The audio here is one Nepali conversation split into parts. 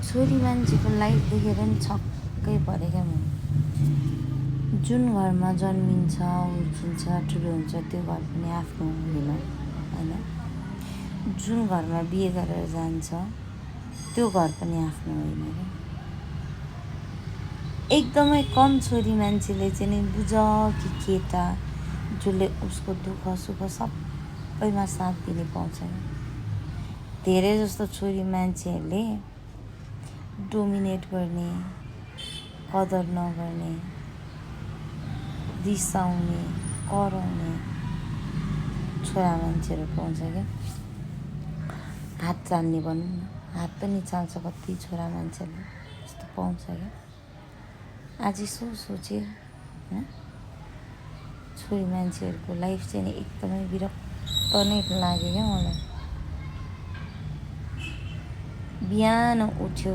छोरी मान्छेको लाइफ देखेर नि छक्कै परेँ क्या म। जुन घरमा जन्मिन्छ, हुर्किन्छ, ठुलो हुन्छ त्यो घर पनि आफ्नो हुँदैन होइन। जुन घरमा बिहे गरेर जान्छ त्यो घर पनि आफ्नो होइन क्या। एकदमै कम छोरी मान्छेले चाहिँ नि बुझ कि केटा जसले उसको दुःख सुख सबैमा साथ दिने पाउँछ। धेरै जस्तो छोरी मान्छेहरूले डोमिनेट गर्ने, कदर नगर्ने, रिसाउने, कराउने छोरा मान्छेहरू पाउँछ क्या। हात चाल्ने भनौँ न, हात पनि चाल्छ कति छोरा मान्छेहरूले, त्यस्तो पाउँछ क्या। आज यसो सोचेँ होइन, छोरी मान्छेहरूको लाइफ चाहिँ नि एकदमै विरक्त नै लाग्यो क्या मलाई। बिहान उठ्यो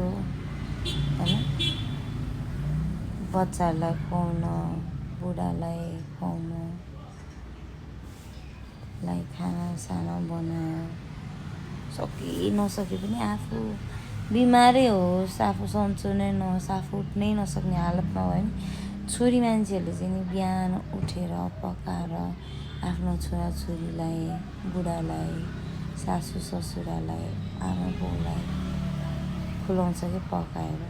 होइन, बच्चाहरूलाई खुवाउन, बुढालाई खुवाउन, लाई खानासाना बनायो, सके नसके पनि आफू बिमारै होस्, आफू सन्चो नै नहोस्, आफू उठ्नै नसक्ने हालतमा भयो नि छोरी मान्छेहरूले चाहिँ नि बिहान उठेर पकाएर आफ्नो छोराछोरीलाई, बुढालाई, सासू ससुरालाई, आमा बाउलाई खुवाउँछ कि पकाएर।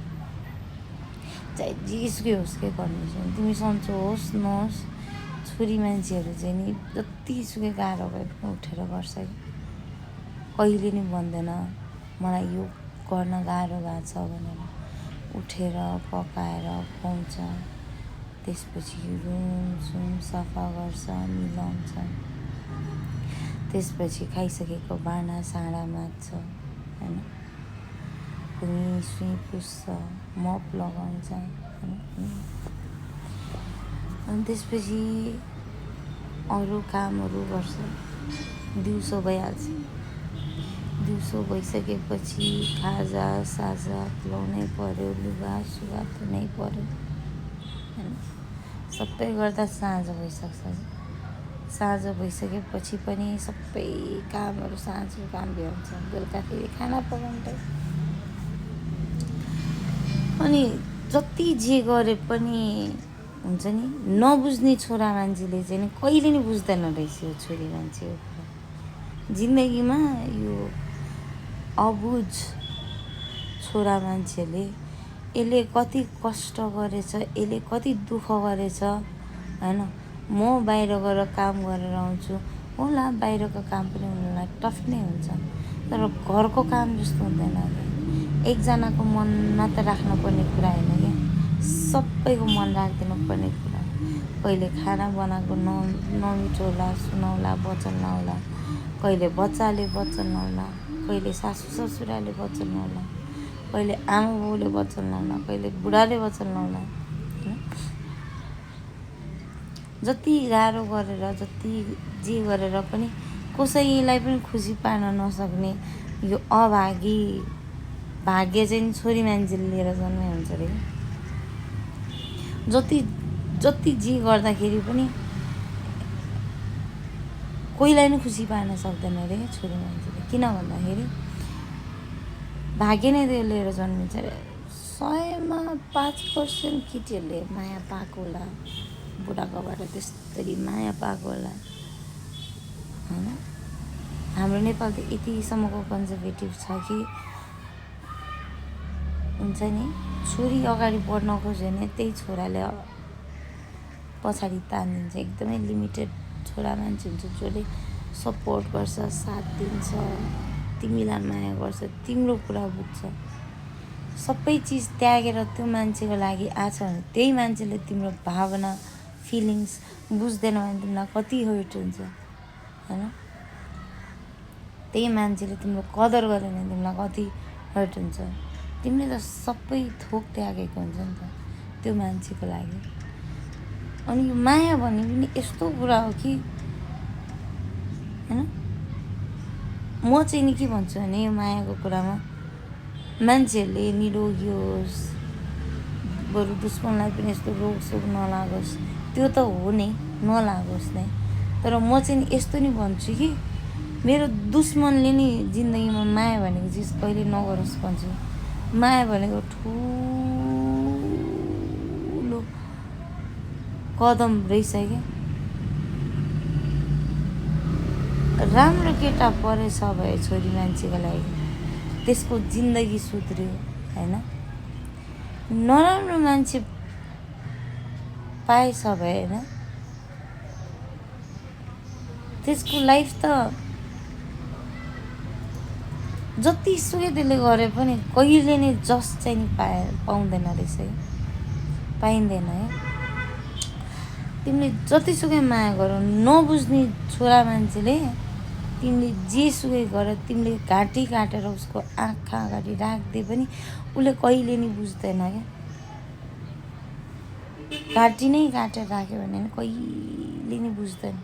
चाहे जेसुकै होस् के कन्डिसन, तिमी सन्चो होस् नहोस्, छोरी मान्छेहरू चाहिँ नि जतिसुकै गाह्रो भए पनि उठेर गर्छ कि। कहिले नि भन्दैन मलाई यो गर्न गाह्रो भएको छ भनेर। उठेर पकाएर खुवाउँछ, त्यसपछि रुमसुम सफा गर्छ, मिलाउँछ, त्यसपछि खाइसकेको भाँडासाँडा माझ्छ होइन, भुइँ पुस्छ, मप लगाउँछ होइन। अनि त्यसपछि अरू कामहरू गर्छ, दिउँसो भइहाल्छ। दिउँसो भइसकेपछि खाजा साजा खुवाउनै पर्यो, लुगा सुगा धुनै पर्यो होइन। सबै गर्दा साँझ भइसक्छ। साँझ भइसकेपछि पनि सबै कामहरू साँझको काम भ्याउँछ, बेलुका फेरि खाना पकाउनु। अनि जति जे गरे पनि हुन्छ नि, नबुझ्ने छोरा मान्छेले चाहिँ नि कहिले नि बुझ्दैन रहेछ यो छोरी मान्छेको कुरा। जिन्दगीमा यो अबुझ छोरा मान्छेले यसले कति कष्ट गरेछ, यसले कति दुःख गरेछ होइन। म बाहिर गएर काम गरेर आउँछु होला, बाहिरको काम पनि उनीहरूलाई टफ नै हुन्छ, तर घरको काम जस्तो हुँदैन क्या। एकजनाको मन मात्र राख्नुपर्ने कुरा होइन क्या, सबैको मन राखिदिनु पर्ने कुरा। कहिले खाना बनाएको नमिठो होला, सुनाउला, वचन नआउला, कहिले बच्चाले वचन नआउला, कहिले सासू ससुराले वचन नआउला, कहिले आमा बाउले वचन नआउला, कहिले बुढाले वचन नआउला। जति गाह्रो गरेर जति जे गरेर पनि कसैलाई पनि खुसी पार्न नसक्ने यो अभागी भाग्य चाहिँ छोरी मान्छेले लिएर जन्मे हुन्छ अरे। जति जे गर्दाखेरि पनि कोहीलाई नि खुसी पार्न सक्दैन अरे छोरी मान्छेले। किन भन्दाखेरि भाग्य नै त्यो लिएर जन्मिन्छ अरे। 100मा 5% केटीहरूले माया पाएको होला, बुढाकोबाट त्यसरी माया पाएको होला होइन। हाम्रो नेपाल त यतिसम्मको कन्जर्भेटिभ छ कि हुन्छ नि, छोरी अगाडि बढ्न खोज्यो भने त्यही छोराले पछाडि तानिदिन्छ। एकदमै लिमिटेड छोरा मान्छे हुन्छ जसले सपोर्ट गर्छ, साथ दिन्छ, तिमीलाई माया गर्छ, तिम्रो कुरा बुझ्छ। सबै चिज त्यागेर त्यो मान्छेको लागि आछ भने त्यही मान्छेले तिम्रो भावना फिलिङ्स बुझ्दैन भने तिमीलाई कति हर्ट हुन्छ होइन। त्यही मान्छेले तिम्रो कदर गरेन भने तिमीलाई कति हर्ट हुन्छ। तिमीले त सबै थोक त्यागेको हुन्छ नि त त्यो मान्छेको लागि। अनि यो माया भन्ने पनि यस्तो कुरा हो कि होइन, म चाहिँ नि के भन्छु भने यो मायाको कुरामा मान्छेहरूले निरोगी होस्, बरु दुश्मनलाई पनि यस्तो रोगसोग नलागोस्, त्यो त हो नै, नलागोस् नै। तर म चाहिँ नि यस्तो नि भन्छु कि मेरो दुश्मनले नि जिन्दगीमा माया भनेको चिज कहिले नगरोस् भन्छु। माया भनेको ठुलो कदम रहेछ क्या। राम्रो केटा परेछ भए छोरी मान्छेको लागि त्यसको जिन्दगी सुध्रियो होइन। नराम्रो मान्छे पाएछ भए होइन त्यसको लाइफ त जतिसुकै त्यसले गरे पनि कहिले नै जस चाहिँ नि पाउँदैन रहेछ है, पाइँदैन है। तिमीले जतिसुकै माया गर नबुझ्ने छोरा मान्छेले तिमीले जेसुकै गर तिमीले घाँटी काटेर उसको आँखा अगाडि राखिदिए पनि उसले कहिले नि बुझ्दैन क्या। घाँटी नै काटेर राख्यो भने कहिले नि बुझ्दैन।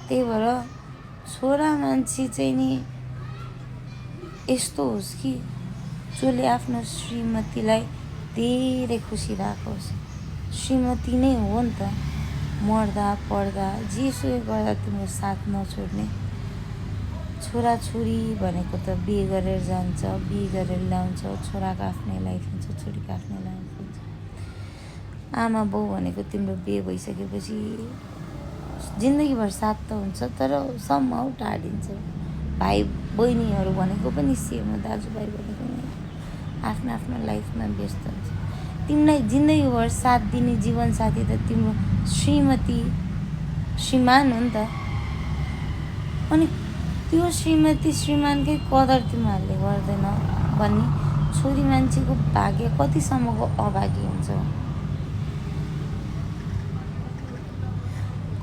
त्यही भएर छोरा मान्छे चाहिँ नि यस्तो होस् कि जसले आफ्नो श्रीमतीलाई धेरै खुसी राखोस्। श्रीमती नै हो नि त, मर्दा पढ्दा जेसुकै गर्दा तिम्रो साथ नछोड्ने। छोराछोरी भनेको त बिहे गरेर जान्छ, बिहे गरेर ल्याउँछ, छोराको आफ्नै लाइफ हुन्छ, छोरीको आफ्नै लाइफ हुन्छ। आमा बाउ भनेको तिम्रो बिहे भइसकेपछि जिन्दगीभर साथ त हुन्छ तर समहाउ टाढिन्छ। भाइ बहिनीहरू भनेको पनि सेम हो, दाजुभाइ भनेको पनि आफ्नो आफ्नो लाइफमा व्यस्त हुन्छ। तिमीलाई जिन्दगीभर साथ दिने जीवनसाथी त तिम्रो श्रीमती श्रीमान हो नि त। अनि त्यो श्रीमती श्रीमानकै कदर तिमीहरूले गर्दैन भने छोरी मान्छेको भाग्य कतिसम्मको अभागी हुन्छ।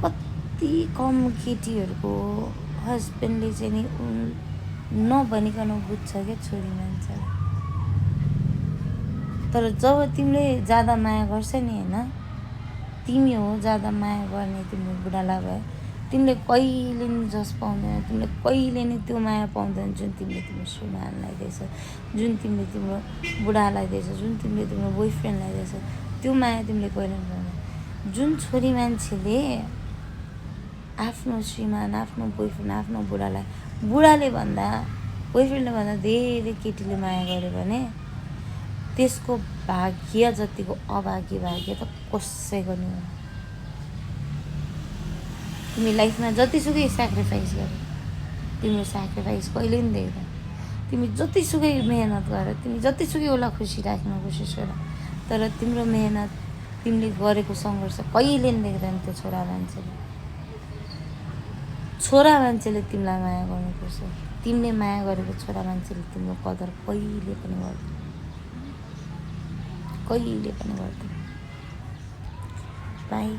कति कम केटीहरूको हस्बेन्डले चाहिँ नि नभनिकन बुझ्छ क्या छोरी मान्छेलाई। तर जब तिमीले ज्यादा माया गर्छ नि होइन, तिमी हो ज्यादा माया गर्ने तिम्रो बुढालाई भए तिमीले कहिले नि जस पाउँदैन, तिमीले कहिले नि त्यो माया पाउँदैन जुन तिमीले तिम्रो श्रीमानलाई दिएछ, जुन तिमीले तिम्रो बुढालाई दिएछ, जुन तिमीले तिम्रो बोयफ्रेन्डलाई दिएछ, त्यो माया तिमीले कहिले नि पाउँदैन। जुन छोरी मान्छेले आफ्नो श्रीमान, आफ्नो बोयफ्रेन्ड, आफ्नो बुढाले भन्दा बोयफ्रेन्डले भन्दा धेरै केटीले माया गर्यो भने त्यसको भाग्य जतिको अभागी भाग्य त कसैको नि हो। तिमी लाइफमा जतिसुकै सेक्रिफाइस गर तिम्रो सेक्रिफाइस कहिले पनि देख्दैन। तिमी जतिसुकै मेहनत गर, तिमी जतिसुकै उसलाई खुसी राख्न कोसिस गर, तर तिम्रो मेहनत तिमीले गरेको सङ्घर्ष कहिले पनि देख्दैन त्यो छोरा मान्छेले। छोरा मान्छेले तिमीलाई माया गर्नुपर्छ। तिमीले माया गरेको छोरा मान्छेले तिम्रो कदर कहिले पनि गर्दैन, कहिले पनि गर्दैन। बाई।